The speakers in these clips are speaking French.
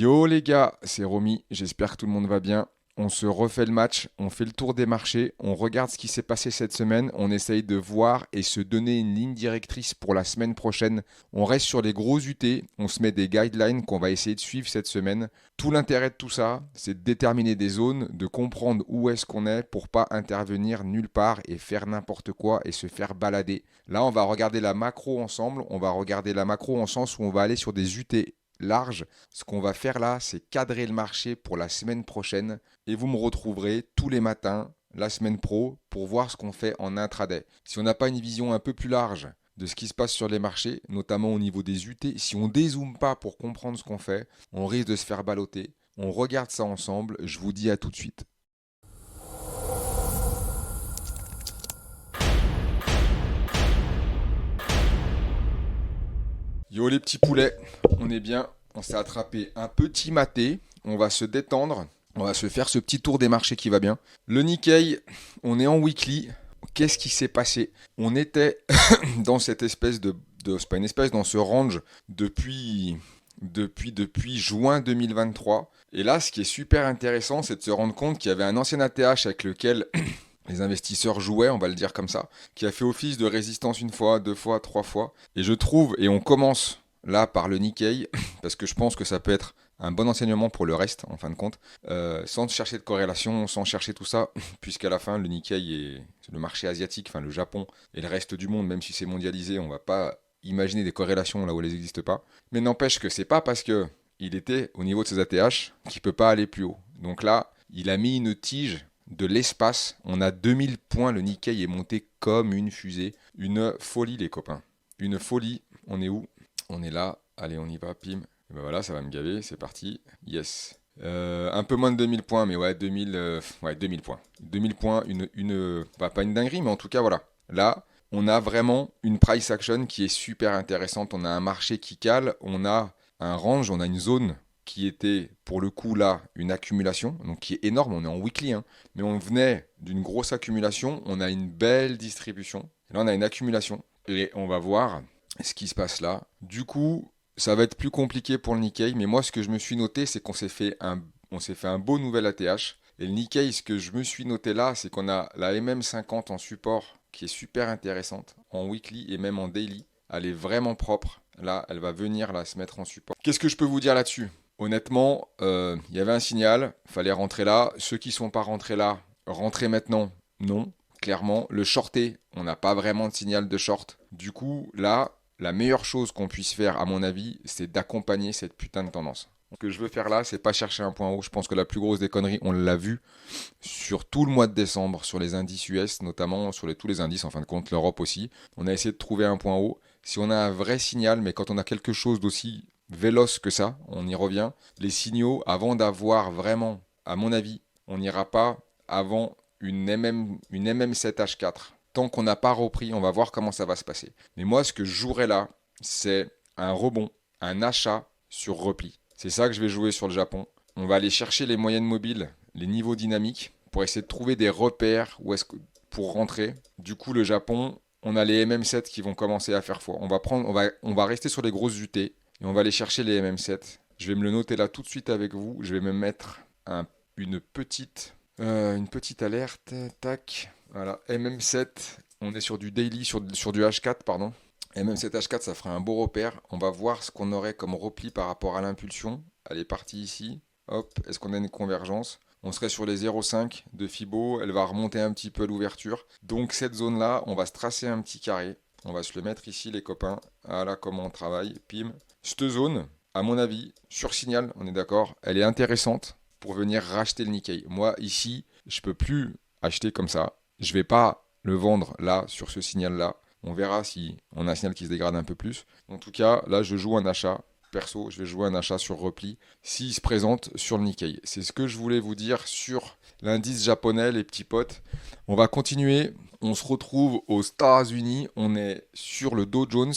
Yo les gars, c'est Romy, j'espère que tout le monde va bien. On se refait le match, on fait le tour des marchés, on regarde ce qui s'est passé cette semaine, on essaye de voir et se donner une ligne directrice pour la semaine prochaine. On reste sur les gros UT, on se met des guidelines qu'on va essayer de suivre cette semaine. Tout l'intérêt de tout ça, c'est de déterminer des zones, de comprendre où est-ce qu'on est pour pas intervenir nulle part et faire n'importe quoi et se faire balader. Là, on va regarder la macro ensemble, on va regarder la macro en sens où on va aller sur des UT larges. Ce qu'on va faire là, c'est cadrer le marché pour la semaine prochaine et vous me retrouverez tous les matins, la semaine pro, pour voir ce qu'on fait en intraday. Si on n'a pas une vision un peu plus large de ce qui se passe sur les marchés, notamment au niveau des UT, si on dézoome pas pour comprendre ce qu'on fait, on risque de se faire balloter. On regarde ça ensemble, je vous dis à tout de suite. Yo les petits poulets, on est bien, on s'est attrapé un petit maté, on va se détendre, on va se faire ce petit tour des marchés qui va bien. Le Nikkei, on est en weekly, qu'est-ce qui s'est passé? On était dans cette espèce c'est pas une espèce, dans ce range depuis juin 2023. Et là, ce qui est super intéressant, c'est de se rendre compte qu'il y avait un ancien ATH avec lequel les investisseurs jouaient, on va le dire comme ça, qui a fait office de résistance une fois, deux fois, trois fois. Et je trouve, et on commence là par le Nikkei, parce que je pense que ça peut être un bon enseignement pour le reste, en fin de compte, sans chercher de corrélation, sans chercher tout ça, puisqu'à la fin, le Nikkei est le marché asiatique, enfin le Japon et le reste du monde, même si c'est mondialisé, on va pas imaginer des corrélations là où elles n'existent pas. Mais n'empêche que c'est pas parce que il était au niveau de ses ATH qu'il peut pas aller plus haut. Donc là, il a mis une tige de l'espace. On a 2000 points, le Nikkei est monté comme une fusée. Une folie les copains. Une folie. On est où? On est là. Allez, on y va, pim. Et ben voilà, ça va me gaver, c'est parti. Yes. Un peu moins de 2000 points, mais ouais, 2000, ouais, 2000 points. 2000 points, pas une dinguerie, mais en tout cas, voilà. Là, on a vraiment une price action qui est super intéressante. On a un marché qui cale, on a un range, on a une zone qui était pour le coup là une accumulation, donc qui est énorme, on est en weekly, hein, mais on venait d'une grosse accumulation, on a une belle distribution, et là on a une accumulation, et on va voir ce qui se passe là. Du coup, ça va être plus compliqué pour le Nikkei, mais moi ce que je me suis noté, c'est qu'on s'est fait un beau nouvel ATH, et le Nikkei, ce que je me suis noté là, c'est qu'on a la MM50 en support, qui est super intéressante, en weekly et même en daily, elle est vraiment propre. Là, elle va venir là se mettre en support. Qu'est-ce que je peux vous dire là-dessus? Honnêtement, il y avait un signal, fallait rentrer là. Ceux qui ne sont pas rentrés là, rentrez maintenant. Non, clairement. Le shorté, on n'a pas vraiment de signal de short. Du coup, là, la meilleure chose qu'on puisse faire, à mon avis, c'est d'accompagner cette putain de tendance. Ce que je veux faire là, c'est pas chercher un point haut. Je pense que la plus grosse des conneries, on l'a vu sur tout le mois de décembre, sur les indices US, notamment sur tous les indices, en fin de compte, l'Europe aussi. On a essayé de trouver un point haut. Si on a un vrai signal, mais quand on a quelque chose d'aussi véloce que ça, on y revient. Les signaux, avant d'avoir vraiment, à mon avis, on n'ira pas avant une MM7H4. Tant qu'on n'a pas repris, on va voir comment ça va se passer. Mais moi, ce que je jouerai là, c'est un rebond, un achat sur repli. C'est ça que je vais jouer sur le Japon. On va aller chercher les moyennes mobiles, les niveaux dynamiques, pour essayer de trouver des repères pour rentrer. Du coup, le Japon, on a les MM7 qui vont commencer à faire foi. On va rester sur les grosses UT et on va aller chercher les MM7. Je vais me le noter là tout de suite avec vous. Je vais me mettre une petite alerte. Tac. Voilà. MM7. On est sur du daily, sur du H4, pardon. MM7 H4, ça fera un beau repère. On va voir ce qu'on aurait comme repli par rapport à l'impulsion. Elle est partie ici. Hop, est-ce qu'on a une convergence? On serait sur les 0,5 de Fibo, elle va remonter un petit peu à l'ouverture. Donc cette zone-là, on va se tracer un petit carré. On va se le mettre ici les copains. Voilà comment on travaille. Pim. Cette zone, à mon avis, sur signal, on est d'accord, elle est intéressante pour venir racheter le Nikkei. Moi ici, je peux plus acheter comme ça. Je vais pas le vendre là, sur ce signal-là. On verra si on a un signal qui se dégrade un peu plus. En tout cas, là, je joue un achat. Perso, je vais jouer un achat sur repli s'il se présente sur le Nikkei. C'est ce que je voulais vous dire sur l'indice japonais, les petits potes. On va continuer. On se retrouve aux États-Unis. On est sur le Dow Jones.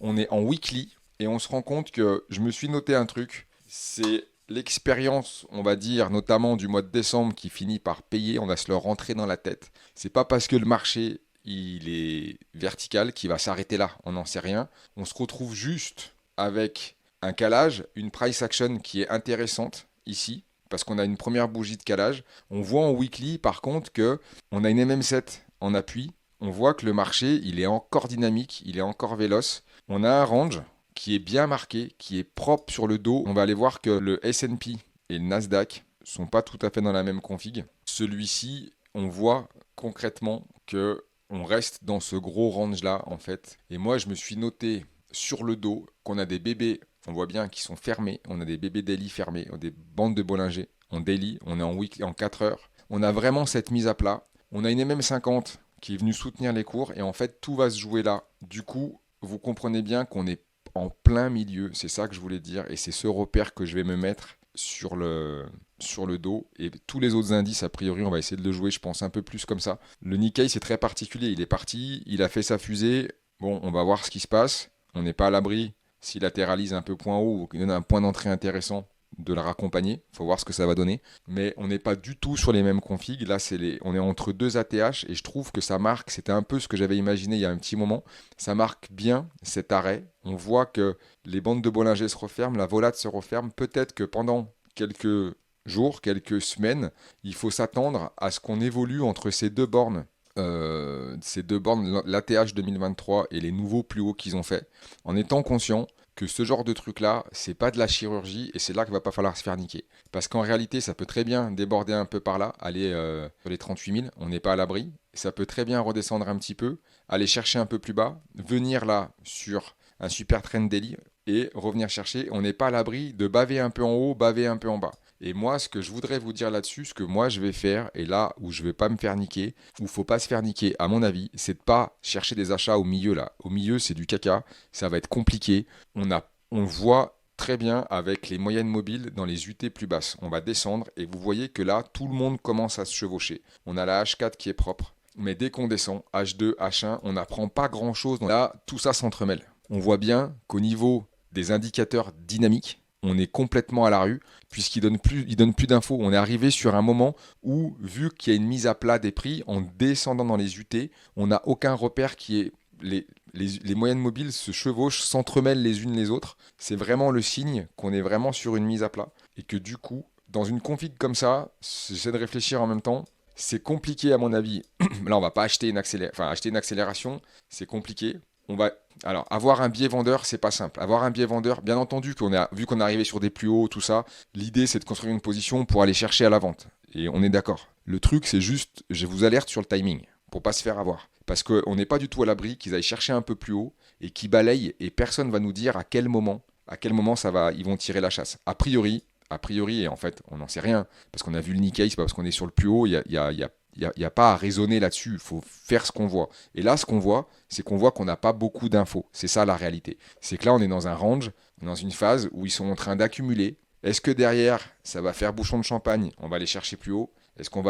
On est en weekly. Et on se rend compte que je me suis noté un truc. C'est l'expérience, on va dire, notamment du mois de décembre qui finit par payer. On va se le rentrer dans la tête. C'est pas parce que le marché il est vertical qu'il va s'arrêter là. On n'en sait rien. On se retrouve juste avec un calage, une price action qui est intéressante ici, parce qu'on a une première bougie de calage. On voit en weekly, par contre, que on a une MM7 en appui. On voit que le marché, il est encore dynamique, il est encore véloce. On a un range qui est bien marqué, qui est propre sur le dos. On va aller voir que le S&P et le Nasdaq sont pas tout à fait dans la même config. Celui-ci, on voit concrètement que on reste dans ce gros range là en fait. Et moi, je me suis noté sur le dos qu'on a des bébés, on voit bien, qui sont fermés. On a des bébés daily fermés, des bandes de Bollinger en daily, on est en weekly en 4 heures. On a vraiment cette mise à plat. On a une MM50 qui est venue soutenir les cours et en fait tout va se jouer là. Du coup, vous comprenez bien qu'on est en plein milieu, c'est ça que je voulais dire, et c'est ce repère que je vais me mettre sur le dos. Et tous les autres indices, a priori, on va essayer de le jouer, je pense, un peu plus comme ça. Le Nikkei, c'est très particulier. Il est parti, il a fait sa fusée. Bon, on va voir ce qui se passe. On n'est pas à l'abri s'il latéralise un peu point haut ou qu'il donne un point d'entrée intéressant de le raccompagner. Il faut voir ce que ça va donner. Mais on n'est pas du tout sur les mêmes configs. Là, on est entre deux ATH et je trouve que ça marque, c'était un peu ce que j'avais imaginé il y a un petit moment, ça marque bien cet arrêt. On voit que les bandes de Bollinger se referment, la volate se referme. Peut-être que pendant quelques jours, quelques semaines, il faut s'attendre à ce qu'on évolue entre ces deux bornes. L'ATH 2023 et les nouveaux plus hauts qu'ils ont fait, en étant conscient que ce genre de truc-là, c'est pas de la chirurgie et c'est là qu'il va pas falloir se faire niquer. Parce qu'en réalité, ça peut très bien déborder un peu par là, aller sur les 38 000, on n'est pas à l'abri. Ça peut très bien redescendre un petit peu, aller chercher un peu plus bas, venir là sur un super trend daily et revenir chercher. On n'est pas à l'abri de baver un peu en haut, baver un peu en bas. Et moi, ce que je voudrais vous dire là-dessus, ce que moi je vais faire, et là où je vais pas me faire niquer, où faut pas se faire niquer, à mon avis, c'est de pas chercher des achats au milieu là. Au milieu, c'est du caca, ça va être compliqué. On voit très bien avec les moyennes mobiles dans les UT plus basses. On va descendre et vous voyez que là, tout le monde commence à se chevaucher. On a la H4 qui est propre, mais dès qu'on descend, H2, H1, on n'apprend pas grand-chose. Là, tout ça s'entremêle. On voit bien qu'au niveau des indicateurs dynamiques, on est complètement à la rue, puisqu'il donne plus d'infos. On est arrivé sur un moment où, vu qu'il y a une mise à plat des prix, en descendant dans les UT, on n'a aucun repère qui est... Les moyennes mobiles se chevauchent, s'entremêlent les unes les autres. C'est vraiment le signe qu'on est vraiment sur une mise à plat. Et que du coup, dans une config comme ça, j'essaie de réfléchir en même temps. C'est compliqué à mon avis. Là, on va pas acheter acheter une accélération, c'est compliqué. Alors, avoir un biais vendeur, c'est pas simple. Avoir un biais vendeur, bien entendu, vu qu'on est arrivé sur des plus hauts, tout ça, l'idée c'est de construire une position pour aller chercher à la vente. Et on est d'accord. Le truc, c'est juste, je vous alerte sur le timing, pour pas se faire avoir. Parce qu'on n'est pas du tout à l'abri qu'ils aillent chercher un peu plus haut et qu'ils balayent, et personne va nous dire à quel moment ils vont tirer la chasse. A priori, et en fait, on n'en sait rien, parce qu'on a vu le Nikkei, c'est pas parce qu'on est sur le plus haut, il y a pas à raisonner là-dessus, il faut faire ce qu'on voit. Et là, ce qu'on voit, c'est qu'on n'a pas beaucoup d'infos. C'est ça la réalité. C'est que là, on est dans un range, dans une phase où ils sont en train d'accumuler. Est-ce que derrière, ça va faire bouchon de champagne? On va aller chercher plus haut. Est-ce qu'on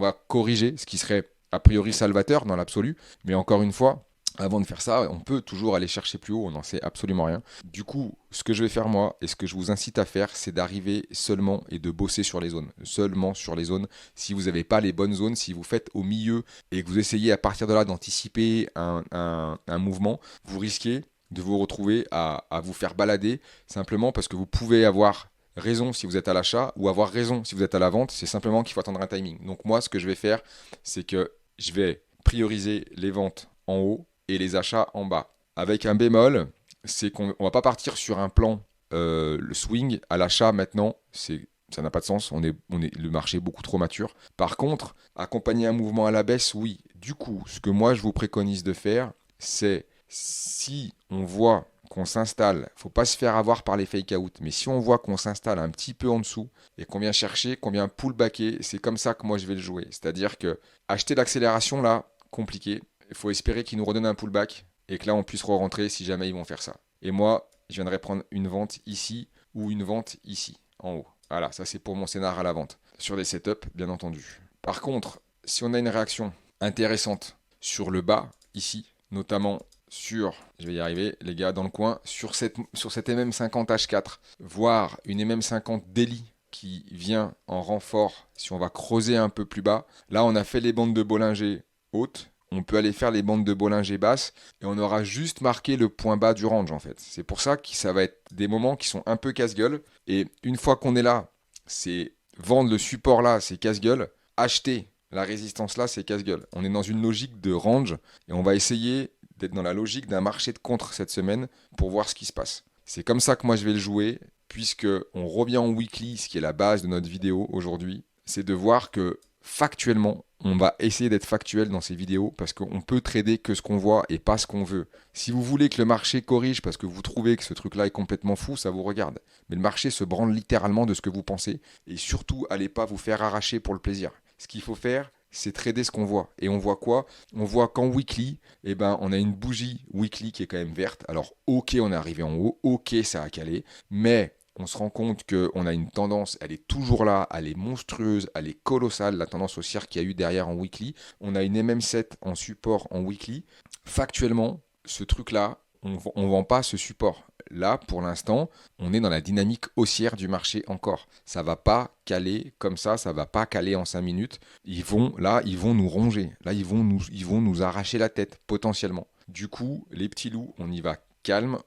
va corriger, ce qui serait a priori salvateur dans l'absolu? Mais encore une fois, avant de faire ça, on peut toujours aller chercher plus haut, on n'en sait absolument rien. Du coup, ce que je vais faire moi, et ce que je vous incite à faire, c'est d'arriver seulement et de bosser sur les zones. Seulement sur les zones. Si vous n'avez pas les bonnes zones, si vous faites au milieu et que vous essayez à partir de là d'anticiper un mouvement, vous risquez de vous retrouver à vous faire balader simplement parce que vous pouvez avoir raison si vous êtes à l'achat ou avoir raison si vous êtes à la vente. C'est simplement qu'il faut attendre un timing. Donc moi, ce que je vais faire, c'est que je vais prioriser les ventes en haut et les achats en bas. Avec un bémol, c'est qu'on ne va pas partir sur un plan le swing à l'achat maintenant, ça n'a pas de sens, le marché est beaucoup trop mature. Par contre, accompagner un mouvement à la baisse, oui. Du coup, ce que moi je vous préconise de faire, c'est si on voit qu'on s'installe, il ne faut pas se faire avoir par les fake out, mais si on voit qu'on s'installe un petit peu en dessous et qu'on vient chercher, qu'on vient pullbacker, c'est comme ça que moi je vais le jouer. C'est-à-dire que acheter l'accélération là, compliqué. Il faut espérer qu'ils nous redonnent un pullback et que là on puisse re-rentrer si jamais ils vont faire ça. Et moi, je viendrai prendre une vente ici ou une vente ici, en haut. Voilà, ça c'est pour mon scénar à la vente. Sur des setups, bien entendu. Par contre, si on a une réaction intéressante sur le bas, ici, notamment je vais y arriver les gars, dans le coin, sur cette MM50 H4, voire une MM50 Daily qui vient en renfort, si on va creuser un peu plus bas. Là, on a fait les bandes de Bollinger hautes. on peut aller faire les bandes de Bollinger Basse et on aura juste marqué le point bas du range en fait. C'est pour ça que ça va être des moments qui sont un peu casse-gueule. Et une fois qu'on est là, c'est vendre le support là, c'est casse-gueule. Acheter la résistance là, c'est casse-gueule. On est dans une logique de range et on va essayer d'être dans la logique d'un marché de contre cette semaine pour voir ce qui se passe. C'est comme ça que moi je vais le jouer, puisque on revient en weekly, ce qui est la base de notre vidéo aujourd'hui, c'est de voir que factuellement, on va essayer d'être factuel dans ces vidéos parce qu'on peut trader que ce qu'on voit et pas ce qu'on veut. Si vous voulez que le marché corrige parce que vous trouvez que ce truc-là est complètement fou, ça vous regarde. Mais le marché se branle littéralement de ce que vous pensez et surtout, allez pas vous faire arracher pour le plaisir. Ce qu'il faut faire, c'est trader ce qu'on voit. Et on voit quoi? On voit qu'en weekly, eh ben, on a une bougie weekly qui est quand même verte. Alors, ok, on est arrivé en haut, ok, ça a calé, mais on se rend compte qu'on a une tendance, elle est toujours là, elle est monstrueuse, elle est colossale, la tendance haussière qu'il y a eu derrière en weekly. On a une MM7 en support en weekly. Factuellement, ce truc-là, on ne vend pas ce support. Là, pour l'instant, on est dans la dynamique haussière du marché encore. Ça va pas caler comme ça va pas caler en 5 minutes. Ils vont nous ronger. Là, ils vont nous arracher la tête, potentiellement. Du coup, les petits loups, on y va calme,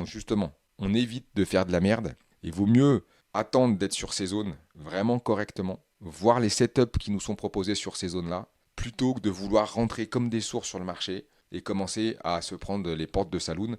justement, on évite de faire de la merde. Il vaut mieux attendre d'être sur ces zones vraiment correctement, voir les setups qui nous sont proposés sur ces zones-là, plutôt que de vouloir rentrer comme des sourds sur le marché et commencer à se prendre les portes de saloon,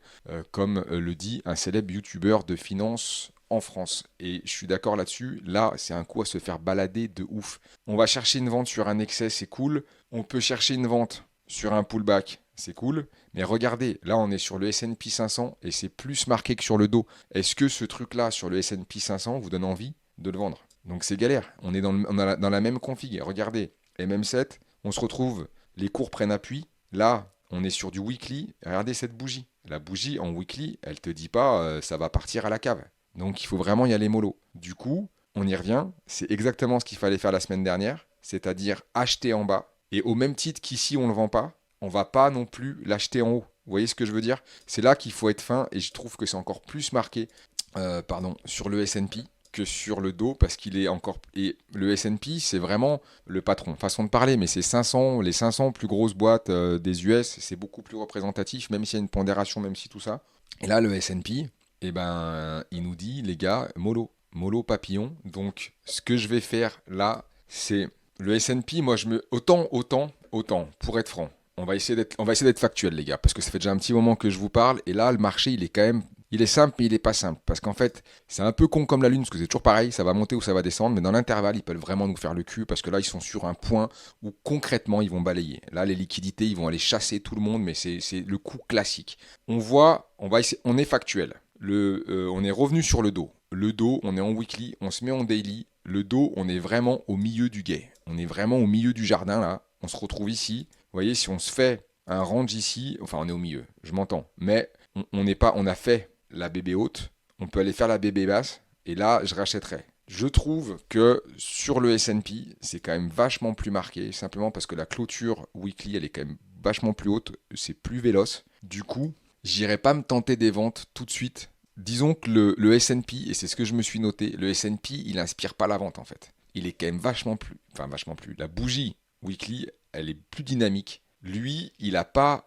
comme le dit un célèbre youtubeur de finance en France. Et je suis d'accord là-dessus, là c'est un coup à se faire balader de ouf. On va chercher une vente sur un excès, c'est cool. On peut chercher une vente sur un pullback, c'est cool. Mais regardez, là on est sur le S&P 500 et c'est plus marqué que sur le dos. Est-ce que ce truc-là sur le S&P 500 vous donne envie de le vendre? Donc c'est galère, on est dans la même config. Regardez, MM7, on se retrouve, les cours prennent appui. Là, on est sur du weekly. Regardez cette bougie. La bougie en weekly, elle te dit pas ça va partir à la cave. Donc il faut vraiment y aller mollo. Du coup, on y revient. C'est exactement ce qu'il fallait faire la semaine dernière, c'est-à-dire acheter en bas. Et au même titre qu'ici on ne le vend pas, on va pas non plus l'acheter en haut. Vous voyez ce que je veux dire? C'est là qu'il faut être fin et je trouve que c'est encore plus marqué sur le S&P que sur le dos parce qu'il est encore... Et le S&P, c'est vraiment le patron. Façon de parler, mais c'est 500, les 500 plus grosses boîtes des US, c'est beaucoup plus représentatif, même s'il y a une pondération, même si tout ça. Et là, le S&P, eh ben, il nous dit, les gars, mollo papillon. Donc, ce que je vais faire là, c'est le S&P, moi, autant, pour être franc. On va essayer d'être factuel, les gars, parce que ça fait déjà un petit moment que je vous parle. Et là, le marché, il est quand même... Il est simple, mais il n'est pas simple. Parce qu'en fait, c'est un peu con comme la Lune, parce que c'est toujours pareil, ça va monter ou ça va descendre. Mais dans l'intervalle, ils peuvent vraiment nous faire le cul, parce que là, ils sont sur un point où concrètement, ils vont balayer. Là, les liquidités, ils vont aller chasser tout le monde, mais c'est le coup classique. On est factuel. On est revenu sur le dos. Le dos, on est en weekly, on se met en daily. Le dos, on est vraiment au milieu du guet. On est vraiment au milieu du jardin, là. On se retrouve ici. Vous voyez, si on se fait un range ici, enfin, on est au milieu, je m'entends. Mais on a fait la bébé haute, on peut aller faire la bébé basse, et là, je rachèterai. Je trouve que sur le S&P, c'est quand même vachement plus marqué, simplement parce que la clôture weekly, elle est quand même vachement plus haute, c'est plus véloce. Du coup, j'irai pas me tenter des ventes tout de suite. Disons que le S&P, et c'est ce que je me suis noté, le S&P, il inspire pas la vente en fait. Il est quand même vachement plus. La bougie weekly, elle est plus dynamique. Lui, il a pas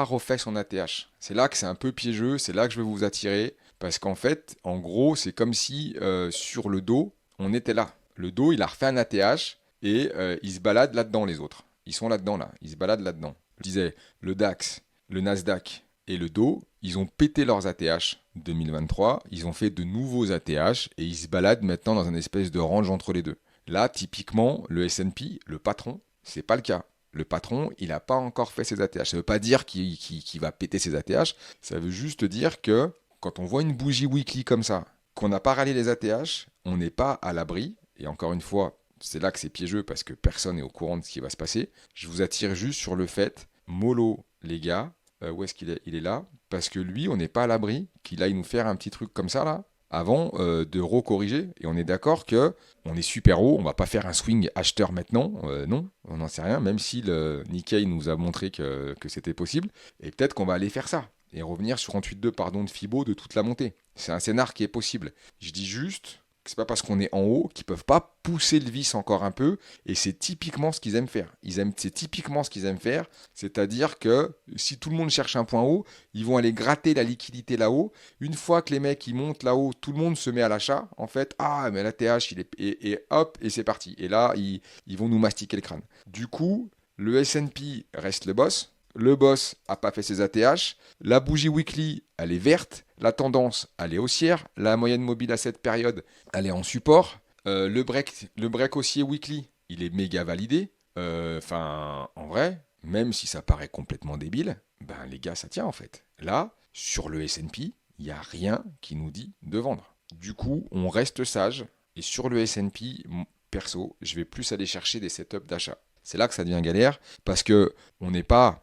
refait son ATH. C'est là que c'est un peu piégeux, c'est là que je vais vous attirer, parce qu'en fait, en gros, c'est comme si sur le dos, on était là. Le dos, il a refait un ATH et il se balade là-dedans, les autres. Ils sont là-dedans, là. Ils se baladent là-dedans. Je disais, le DAX, le Nasdaq et le dos, ils ont pété leurs ATH 2023, ils ont fait de nouveaux ATH et ils se baladent maintenant dans une espèce de range entre les deux. Là, typiquement, le S&P, le patron, c'est pas le cas. Le patron, il n'a pas encore fait ses ATH. Ça ne veut pas dire qu'il va péter ses ATH, ça veut juste dire que quand on voit une bougie weekly comme ça, qu'on n'a pas rallié les ATH, on n'est pas à l'abri. Et encore une fois, c'est là que c'est piégeux parce que personne n'est au courant de ce qui va se passer. Je vous attire juste sur le fait, mollo les gars, où est-ce qu'il est? Il est là, parce que lui, on n'est pas à l'abri qu'il aille nous faire un petit truc comme ça là, avant de recorriger. Et on est d'accord que on est super haut, on va pas faire un swing acheteur maintenant, non, on n'en sait rien, même si le Nikkei nous a montré que c'était possible. Et peut-être qu'on va aller faire ça, et revenir sur 38,2 de Fibo de toute la montée. C'est un scénar qui est possible. Je dis juste c'est pas parce qu'on est en haut qu'ils peuvent pas pousser le vis encore un peu. Et c'est typiquement ce qu'ils aiment faire. C'est typiquement ce qu'ils aiment faire. C'est-à-dire que si tout le monde cherche un point haut, ils vont aller gratter la liquidité là-haut. Une fois que les mecs ils montent là-haut, tout le monde se met à l'achat. En fait, ah mais la TH il est et hop et c'est parti. Et là ils vont nous mastiquer le crâne. Du coup, le S&P reste le boss. Le boss n'a pas fait ses ATH. La bougie weekly, elle est verte. La tendance, elle est haussière. La moyenne mobile à cette période, elle est en support. Le break haussier weekly, il est méga validé. En vrai, même si ça paraît complètement débile, ben les gars, ça tient en fait. Là, sur le S&P, il n'y a rien qui nous dit de vendre. Du coup, on reste sage. Et sur le S&P, perso, je vais plus aller chercher des setups d'achat. C'est là que ça devient galère parce que on n'est pas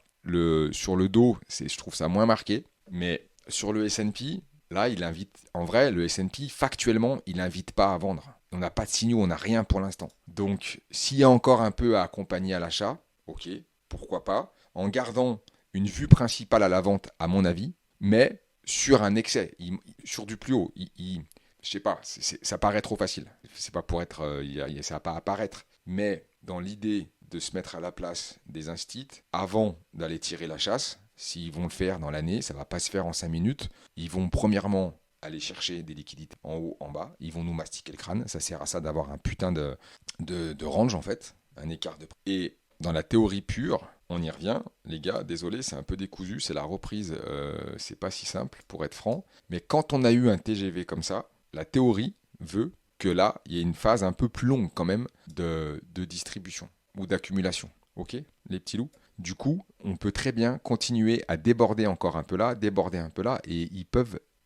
sur le dos, je trouve ça moins marqué, mais sur le S&P, là, il invite, en vrai, le S&P, factuellement, il n'invite pas à vendre. On n'a pas de signaux, on n'a rien pour l'instant. Donc, s'il y a encore un peu à accompagner à l'achat, ok, pourquoi pas, en gardant une vue principale à la vente, à mon avis, mais sur un excès, sur du plus haut. Je sais pas, ça paraît trop facile. C'est pas pour être, ça va pas apparaître. Mais dans l'idée de se mettre à la place des instits avant d'aller tirer la chasse, s'ils vont le faire dans l'année, ça va pas se faire en 5 minutes. Ils vont premièrement aller chercher des liquidités en haut, en bas. Ils vont nous mastiquer le crâne. Ça sert à ça d'avoir un putain de range en fait, un écart de prix. Et dans la théorie pure, on y revient. Les gars, désolé, c'est un peu décousu, c'est la reprise, c'est pas si simple pour être franc. Mais quand on a eu un TGV comme ça, la théorie veut que là, il y ait une phase un peu plus longue quand même de distribution ou d'accumulation. Ok, les petits loups. Du coup, on peut très bien continuer à déborder encore un peu là, déborder un peu là, et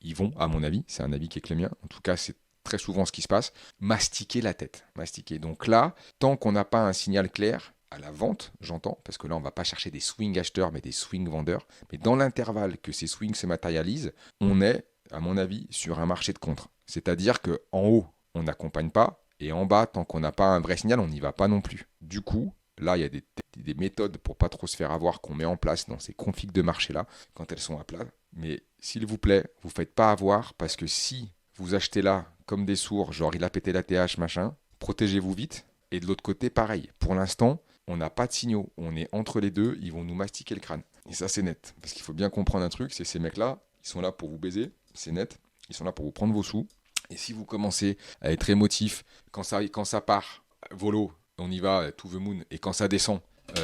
ils vont, à mon avis, c'est un avis qui est que le mien, en tout cas c'est très souvent ce qui se passe, mastiquer la tête. Mastiquer. Donc là, tant qu'on n'a pas un signal clair, à la vente, j'entends, parce que là on va pas chercher des swing acheteurs, mais des swing vendeurs, mais dans l'intervalle que ces swings se matérialisent, on est, à mon avis, sur un marché de contre. C'est-à-dire qu'en haut, on n'accompagne pas, et en bas, tant qu'on n'a pas un vrai signal, on n'y va pas non plus. Du coup, là, il y a des méthodes pour pas trop se faire avoir qu'on met en place dans ces configs de marché-là, quand elles sont à plat. Mais s'il vous plaît, vous ne faites pas avoir, parce que si vous achetez là comme des sourds, genre il a pété la TH, machin, protégez-vous vite. Et de l'autre côté, pareil. Pour l'instant, on n'a pas de signaux. On est entre les deux, ils vont nous mastiquer le crâne. Et ça, c'est net. Parce qu'il faut bien comprendre un truc, c'est ces mecs-là, ils sont là pour vous baiser, c'est net. Ils sont là pour vous prendre vos sous. Et si vous commencez à être émotif, quand ça part, volo, on y va, to the moon, et quand ça descend,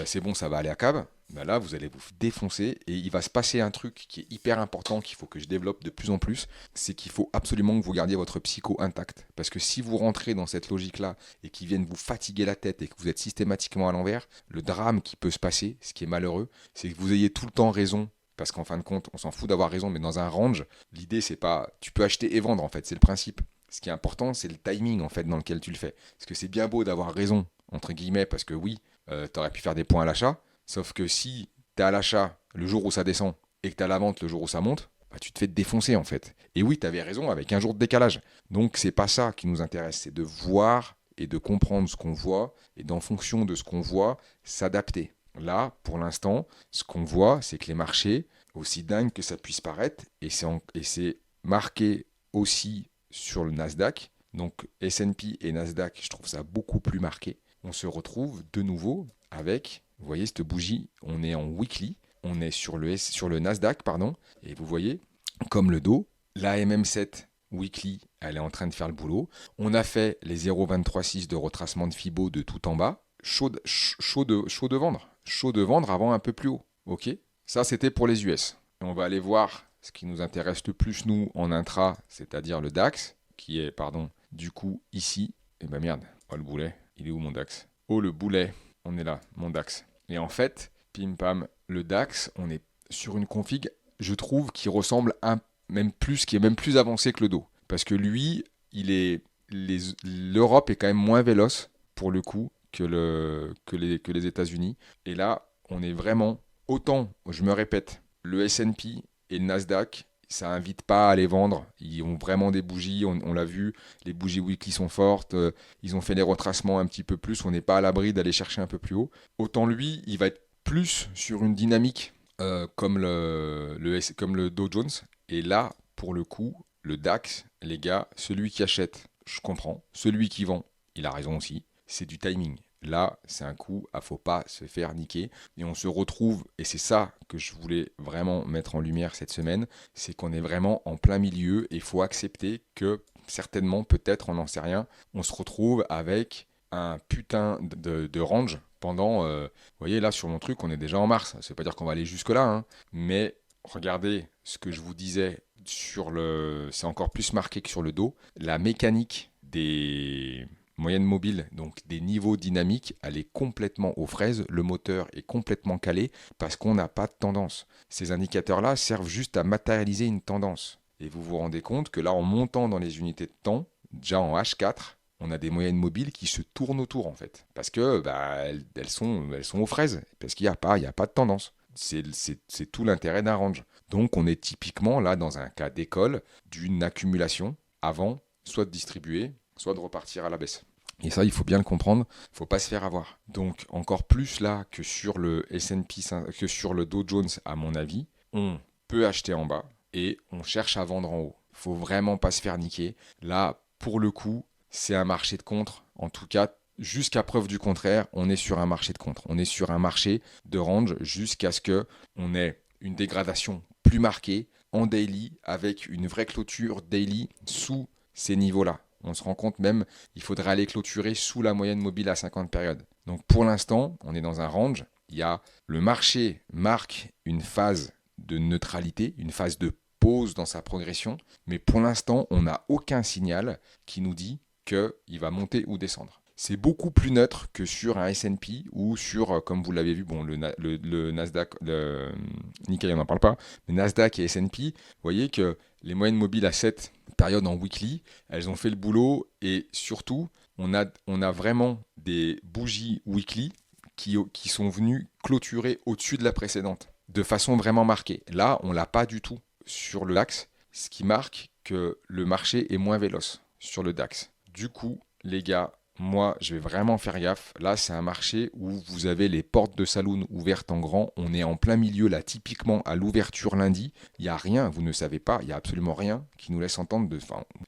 c'est bon, ça va aller à cave, ben là, vous allez vous défoncer, et il va se passer un truc qui est hyper important, qu'il faut que je développe de plus en plus, c'est qu'il faut absolument que vous gardiez votre psycho intact. Parce que si vous rentrez dans cette logique-là, et qu'ils viennent vous fatiguer la tête, et que vous êtes systématiquement à l'envers, le drame qui peut se passer, ce qui est malheureux, c'est que vous ayez tout le temps raison, parce qu'en fin de compte, on s'en fout d'avoir raison, mais dans un range, l'idée, c'est pas... Tu peux acheter et vendre, en fait, c'est le principe. Ce qui est important, c'est le timing, en fait, dans lequel tu le fais. Parce que c'est bien beau d'avoir raison, entre guillemets, parce que oui, t'aurais pu faire des points à l'achat, sauf que si t'es à l'achat le jour où ça descend, et que t'es à la vente le jour où ça monte, bah, tu te fais défoncer, en fait. Et oui, t'avais raison, avec un jour de décalage. Donc, c'est pas ça qui nous intéresse, c'est de voir et de comprendre ce qu'on voit, et d'en fonction de ce qu'on voit, s'adapter. Là, pour l'instant, ce qu'on voit, c'est que les marchés, aussi dingues que ça puisse paraître, et c'est marqué aussi sur le Nasdaq, donc S&P et Nasdaq, je trouve ça beaucoup plus marqué. On se retrouve de nouveau avec, vous voyez cette bougie, on est en weekly, on est sur le Nasdaq, pardon, et vous voyez, comme le dos, la MM7 weekly, elle est en train de faire le boulot. On a fait les 0,236 de retracement de Fibo de tout en bas, chaud de vendre. Chaud de vendre avant un peu plus haut. Ok. Ça, c'était pour les US. Et on va aller voir ce qui nous intéresse le plus, nous, en intra, c'est-à-dire le DAX, qui est, du coup, ici. Et ben merde, oh le boulet, il est où mon DAX? Oh le boulet, on est là, mon DAX. Et en fait, pim pam, le DAX, on est sur une config, je trouve, qui ressemble qui est même plus avancé que le dos. Parce que lui, l'Europe est quand même moins véloce, pour le coup, que les États-Unis. Et là, on est vraiment, autant, je me répète, le S&P et le Nasdaq, ça invite pas à les vendre. Ils ont vraiment des bougies, on l'a vu, les bougies weekly sont fortes, ils ont fait des retracements un petit peu plus, on n'est pas à l'abri d'aller chercher un peu plus haut. Autant lui, il va être plus sur une dynamique comme le Dow Jones. Et là, pour le coup, le DAX, les gars, celui qui achète je comprends. Celui qui vend, il a raison aussi. C'est du timing. Là, c'est un coup, faut pas se faire niquer. Et on se retrouve, et c'est ça que je voulais vraiment mettre en lumière cette semaine, c'est qu'on est vraiment en plein milieu et il faut accepter que certainement, peut-être, on n'en sait rien, on se retrouve avec un putain de range pendant... vous voyez, là, sur mon truc, on est déjà en mars. Ça veut pas dire qu'on va aller jusque-là, hein, mais regardez ce que je vous disais c'est encore plus marqué que sur le dos. La mécanique des moyenne mobile, donc des niveaux dynamiques, elle est complètement aux fraises, le moteur est complètement calé parce qu'on n'a pas de tendance. Ces indicateurs-là servent juste à matérialiser une tendance. Et vous vous rendez compte que là, en montant dans les unités de temps, déjà en H4, on a des moyennes mobiles qui se tournent autour en fait. Parce que elles sont aux fraises, parce qu'il n'y a pas de tendance. C'est tout l'intérêt d'un range. Donc on est typiquement là dans un cas d'école d'une accumulation avant soit de distribuer, soit de repartir à la baisse. Et ça, il faut bien le comprendre, il ne faut pas se faire avoir. Donc, encore plus là que sur le S&P, que sur le Dow Jones, à mon avis, on peut acheter en bas et on cherche à vendre en haut. Il ne faut vraiment pas se faire niquer. Là, pour le coup, c'est un marché de contre. En tout cas, jusqu'à preuve du contraire, on est sur un marché de contre. On est sur un marché de range jusqu'à ce qu'on ait une dégradation plus marquée en daily avec une vraie clôture daily sous ces niveaux-là. On se rend compte même, il faudrait aller clôturer sous la moyenne mobile à 50 périodes. Donc pour l'instant, on est dans un range. Le marché marque une phase de neutralité, une phase de pause dans sa progression, mais pour l'instant, on n'a aucun signal qui nous dit qu'il va monter ou descendre. C'est beaucoup plus neutre que sur un S&P ou sur, comme vous l'avez vu, le Nasdaq, le Nikkei, on n'en parle pas, mais Nasdaq et S&P, vous voyez que les moyennes mobiles à 7 périodes en weekly, elles ont fait le boulot et surtout, on a vraiment des bougies weekly qui sont venues clôturer au-dessus de la précédente, de façon vraiment marquée. Là, on ne l'a pas du tout sur le DAX, ce qui marque que le marché est moins véloce sur le DAX. Du coup, les gars, moi, je vais vraiment faire gaffe. Là, c'est un marché où vous avez les portes de saloon ouvertes en grand. On est en plein milieu, là, typiquement à l'ouverture lundi. Il n'y a rien, vous ne savez pas, il n'y a absolument rien qui nous laisse entendre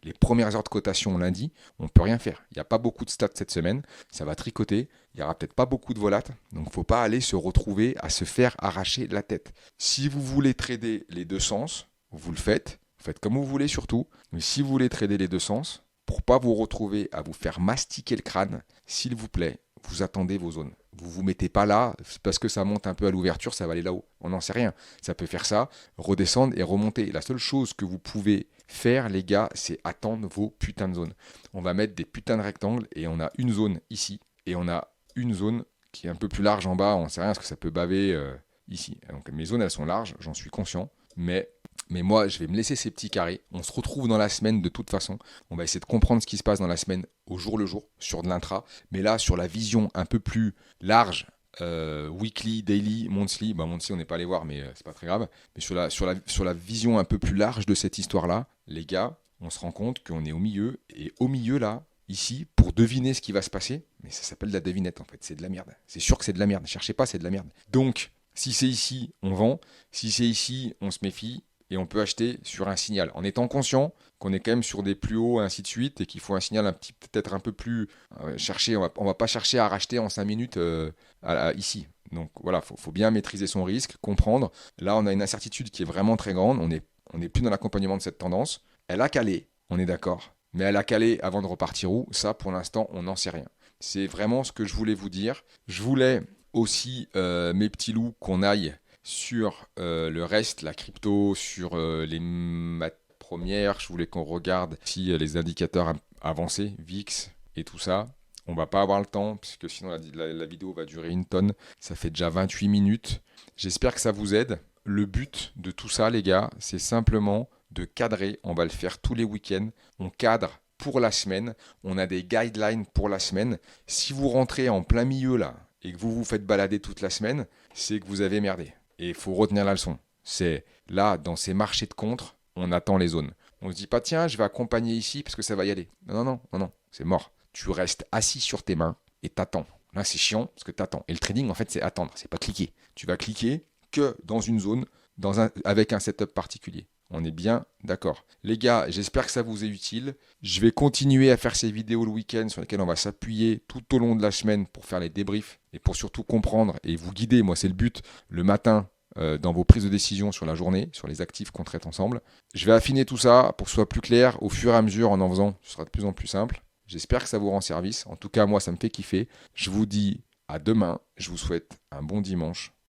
les premières heures de cotation lundi, on ne peut rien faire. Il n'y a pas beaucoup de stats cette semaine, ça va tricoter. Il n'y aura peut-être pas beaucoup de volates, donc il ne faut pas aller se retrouver à se faire arracher la tête. Si vous voulez trader les deux sens, vous le faites. Vous faites comme vous voulez surtout. Mais si vous voulez trader les deux sens, pour pas vous retrouver à vous faire mastiquer le crâne, s'il vous plaît, vous attendez vos zones. Vous vous mettez pas là, parce que ça monte un peu à l'ouverture, ça va aller là-haut. On n'en sait rien. Ça peut faire ça, redescendre et remonter. La seule chose que vous pouvez faire, les gars, c'est attendre vos putains de zones. On va mettre des putains de rectangles et on a une zone ici et on a une zone qui est un peu plus large en bas. On ne sait rien, parce que ça peut baver ici. Donc mes zones, elles sont larges, j'en suis conscient, mais moi, je vais me laisser ces petits carrés. On se retrouve dans la semaine de toute façon. On va essayer de comprendre ce qui se passe dans la semaine au jour le jour, sur de l'intra. Mais là, sur la vision un peu plus large, weekly, daily, monthly, monthly, on n'est pas allé voir, mais c'est pas très grave. Mais sur la vision un peu plus large de cette histoire-là, les gars, on se rend compte qu'on est au milieu. Et au milieu, là, ici, pour deviner ce qui va se passer, mais ça s'appelle de la devinette, en fait. C'est de la merde. C'est sûr que c'est de la merde. Cherchez pas, c'est de la merde. Donc, si c'est ici, on vend. Si c'est ici, on se méfie. Et on peut acheter sur un signal, en étant conscient qu'on est quand même sur des plus hauts, et ainsi de suite, et qu'il faut un signal peut-être un peu plus cherché. On va pas chercher à racheter en 5 minutes ici. Donc voilà, faut bien maîtriser son risque, comprendre. Là, on a une incertitude qui est vraiment très grande. On est plus dans l'accompagnement de cette tendance. Elle a calé, on est d'accord. Mais elle a calé avant de repartir où? Ça, pour l'instant, on n'en sait rien. C'est vraiment ce que je voulais vous dire. Je voulais aussi, mes petits loups, qu'on aille sur le reste, la crypto, sur les matières premières. Je voulais qu'on regarde si les indicateurs avancés, VIX et tout ça. On va pas avoir le temps, puisque sinon la vidéo va durer une tonne. Ça fait déjà 28 minutes. J'espère que ça vous aide. Le but de tout ça, les gars, c'est simplement de cadrer. On va le faire tous les week-ends. On cadre pour la semaine. On a des guidelines pour la semaine. Si vous rentrez en plein milieu là et que vous vous faites balader toute la semaine, c'est que vous avez merdé. Et il faut retenir la leçon. C'est là, dans ces marchés de contre, on attend les zones. On se dit pas, tiens, je vais accompagner ici parce que ça va y aller. Non, c'est mort. Tu restes assis sur tes mains et t'attends. Là, c'est chiant parce que t'attends. Et le trading, en fait, c'est attendre, c'est pas cliquer. Tu vas cliquer que dans une zone, avec un setup particulier. On est bien d'accord. Les gars, j'espère que ça vous est utile. Je vais continuer à faire ces vidéos le week-end sur lesquelles on va s'appuyer tout au long de la semaine pour faire les débriefs et pour surtout comprendre et vous guider. Moi, c'est le but le matin dans vos prises de décision sur la journée, sur les actifs qu'on traite ensemble. Je vais affiner tout ça pour que ce soit plus clair au fur et à mesure en faisant. Ce sera de plus en plus simple. J'espère que ça vous rend service. En tout cas, moi, ça me fait kiffer. Je vous dis à demain. Je vous souhaite un bon dimanche.